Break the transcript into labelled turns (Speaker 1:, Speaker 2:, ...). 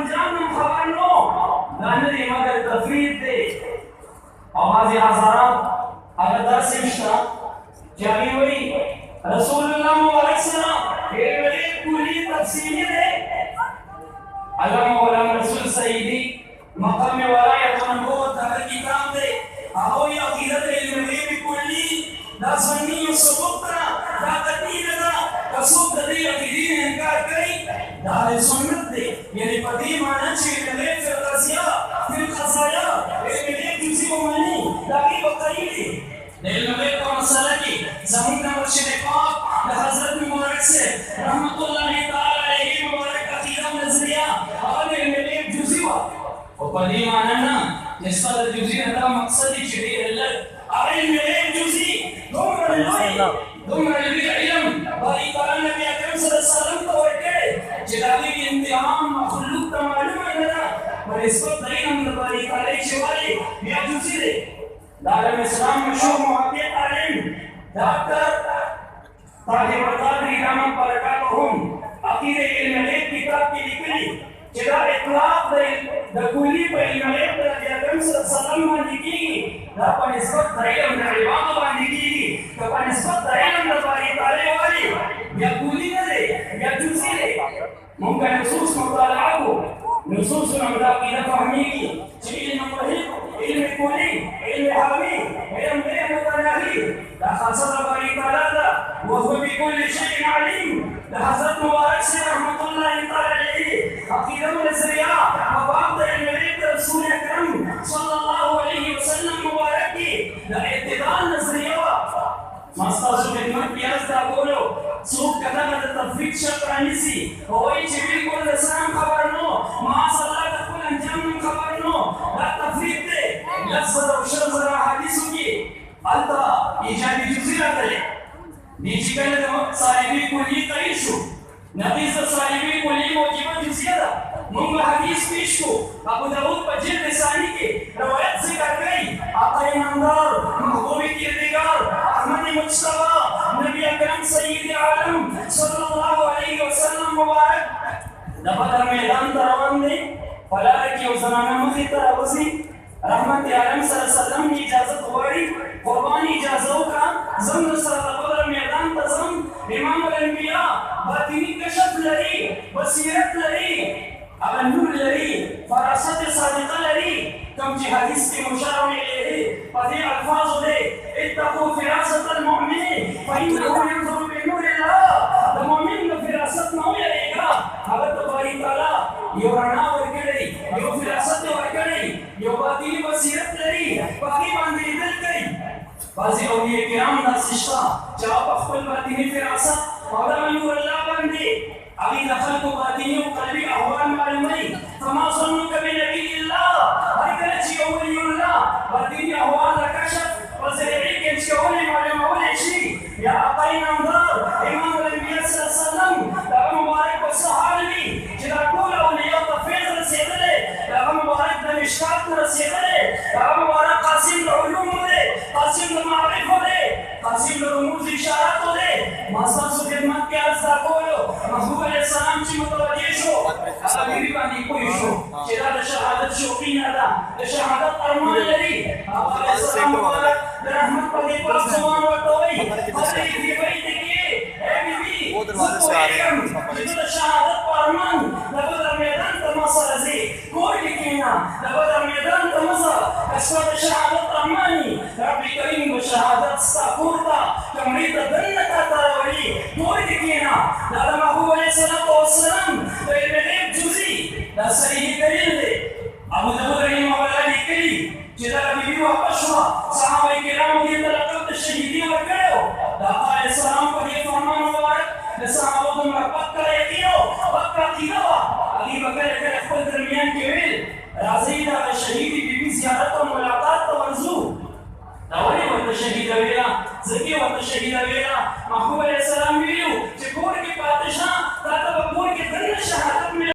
Speaker 1: جانم خبرنو لانه مگر تفرید دی آواز حضرات اگر درس مشتا جاوی وی رسول اللہ مبارک سلام ایولی کلی تفصیلی دے علم مولانا رسول سیدی مقام ولایت و نبوت در کتاب دے اهوی عقیدت علم غیب کلی دا سنی و ثبوت دا تقدیر دا کسوب دا دی عقیدین انکار کری دا سنت دے یعنی پدی مانا چی علم فی القضایا علم جزی و مانی دا کی بقری دے علم غیب کا مسئلہ کی زمین مرشد پاک دا حضرت مبارک سے رحمت اللہ تعالی علیہ مبارک عقیدہ نظریہ اور علم غیب جزی و پدی مانا نا نسبت جزی دا مقصدی چی علم علم غیب جزی دومره لوی علم باری تعالی نبی اکرم صلی اللہ علیہ وسلم تو ورکړي چې دا لوی امتحان مخلوق ته معلومه نه ده په نسبت د علم د باری تعالی چې وایي بیا جزي دی د عالم اسلام مشهور محقق عالم ډاکټر طاهر القادری رحمة برکاتهم عقیده علم غیب کتاب کې لیکلي چې دا اطلاق د کلی په علم غیب د نبی اکرم صلی الله علیه وسلم باندې کېږي دا په نسبت د علم د عبادت باندې کېږي که په نسبت د علم د باری تعالی وایي یا کلی نه دی یا جزئی دی موږ نصوص مطالعه کوو نصوصونه مو دا عقیده فهمیږي چې علم محیط علم کلی علم حاوي علم غیر متناهي دا خاصه د باری تعالی ده وهو بكل شيء عليم ده حضرت مبارک سے رحمت اللہ تعالی علیہ عقیدہ نظریہ مباب دا علم غیب رسول اکرم صلی اللہ علیہ وسلم مبارک کی دا اعتدال نظریہ مستاسو خدمت پیاز دا بولو سوک کتا دا تفریق شکرانی سی ہوئی چی بالکل اسلام خبر نو معاص اللہ تکل انجام خبر نو دا تفریق دے لفظ دا شرز را حدیثو کی التا ایجابی جزی را دلے نیچی کله د صاحبی کلی قیشو نقیص صاحبی کلی موجبه جزیه ده مونږ حدیث پیش کو ابو داود په جلد ثانی کې روایت ذکر کړي آقا نامدار محبوب کردگار احمد مجتبی نبی اکرم سید عالم صلی الله علیه وسلم مبارک د بدر میدان ته روان دی په لاره کې یو زنانه مخې ته راوځي رحمت عالم صلی الله علیه وسلم اجازت غواړي قربانی اجازه وکړه زم سره د بدر میدان ته ځم امام الانبیاء باطنی کشف لري بصیرت لري هغه نور لري فراست صادقه لري کوم چې حدیث کې مشار الیه په دې الفاظو دي اتقوا فراست المؤمن فانه ينظر بنور الله د مؤمن د فراست نه ویریږي هغه ته باری تعالی یو رڼا ورکړي یو فراست ورکړي یو باطنی بصیرت لري په هغې باندې لیدل کوي بعضې اولیاء کرام داسې شته چې هغه په خپل باطني فراست او د نور الله باندې هغې د خلکو باطني او قلبي احوال معلوموي فما ظنک بنبي الله هر کله چې یو ولي الله باطني احوال د کشف په ذریعې کې چې کولی معلومولی شي یا آقا نامدار امام الانبیاء صلی الله علیه وسلم د هغه مبارک په څه حال وي چې دا ټول اولیاء ته فیض رسېدلی د هغه مبارک د مشکات نه رسېدلی د هغه مبارک قاسم د علومو دی قاسم د معارفو دی قاسم د رموز اشاراتو دی ما ستاسو خدمت کې عرض دا کولو محبوب علیه السلام چې متوجه شو هغه بیبي باندې پوه شو چې دا د شهادت شوقینه ده د شهادت ارمان لري هغه علیه السلام مبارک د رحمت په دې پاک زمان ورته وایي هغې بیبۍ ته کې ای بیبي زه پوهېږم چې ته د شهادت په ارمان د بدر میدان ته ما سره ځې کور کې کښېنه د بدر میدان ته مه ځه که ستا د شهادت ارماني رب کریم به شهادت ستا کور ته کمرې ته دننه تاته راولي کور کې کښېنه دا د محبوب علیه الصلاة والسلام د علم غیب جزي دا صحیح دلیل دی ابو داود رحمه الله لیکلي چې دا بیبي واپس شوه صحابه کرامو دې ته لقب د شهیدي ورکړی و د آقا علیه السلام په دې فرمان مبارک د صحابو دومره پکه یقین و پکه عقیده وه هغې به کله کله خپل درمیان کې ویل راځئ د هغه شهیدې بیبي زیارت او ملاقات ته ورځو دا ولې ورته شهیده ویله ځکه ورته شهیده ویله محبوب علیه السلام ویلي